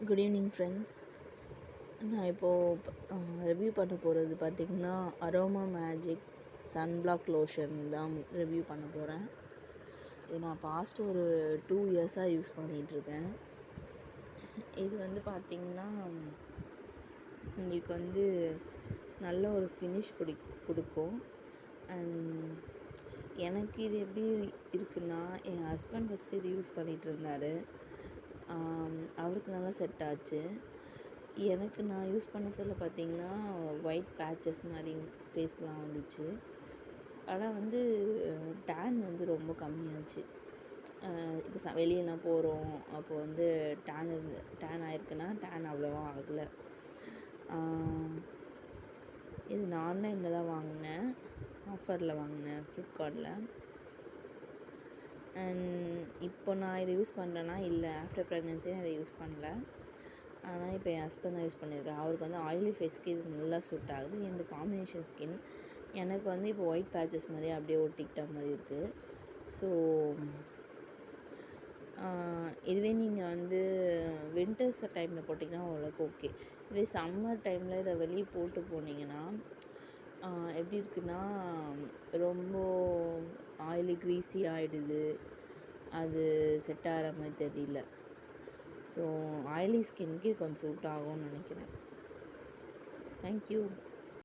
Good evening friends. நான் இப்போது review பண்ண போகிறது பார்த்திங்கன்னா அரோமா மேஜிக் சன்பிளாக் லோஷன் தான் ரிவ்யூ பண்ண போகிறேன். இது நான் பாஸ்ட் ஒரு 2 இயர்ஸாக யூஸ் பண்ணிகிட்ருக்கேன். இது பார்த்திங்கன்னா உங்களுக்கு நல்ல ஒரு ஃபினிஷ் கொடுக்கும். அண்ட் எனக்கு இது எப்படி இருக்குன்னா, என் ஹஸ்பண்ட் ஃபஸ்ட்டு இது யூஸ் பண்ணிகிட்டு இருந்தார். அவருக்கு நல்லா செட் ஆச்சு. எனக்கு நான் யூஸ் பண்ண சொல்ல பார்த்திங்கன்னா ஒயிட் பேச்சஸ் மாதிரி ஃபேஸ்லாம் வந்துச்சு. ஆனால் டேன் ரொம்ப கம்மியாச்சு. இப்போ வெளியெல்லாம் போகிறோம், அப்போது டேன் ஆகிருக்குன்னா டேன் அவ்வளோவா ஆகலை. இது நான் ஆன்லைனில் தான் வாங்கினேன், ஆஃபரில் வாங்கினேன் ஃப்ளிப்கார்ட்டில். அண்ட் இப்போ நான் இதை யூஸ் பண்ணுறேன்னா இல்லை, ஆஃப்டர் ப்ரெக்னென்சி நான் இதை யூஸ் பண்ணல. ஆனால் இப்போ என் ஹஸ்பண்ட் தான் யூஸ் பண்ணியிருக்கேன். அவருக்கு ஆயிலி ஃபேஸ்க்கு இது நல்லா சூட் ஆகுது. இந்த காம்பினேஷன் ஸ்கின் எனக்கு இப்போ ஒயிட் பேச்சஸ் மாதிரி அப்படியே ஒட்டிக்கிட்ட மாதிரி இருக்குது. ஸோ இதுவே நீங்கள் வின்டர்ஸ் டைமில் போட்டிங்கன்னா ஓரளவுக்கு ஓகே. இதே சம்மர் டைமில் இதை வெளியே போட்டு போனீங்கன்னா எப்படி இருக்குன்னா, ரொம்ப ஆயிலி க்ரீஸி ஆகிடுது. அது செட் ஆகிற மாதிரி தெரியல. ஸோ ஆயிலி ஸ்கின்க்கு கொஞ்சம் சூட் ஆகும்னு நினைக்கிறேன். தேங்க்யூ.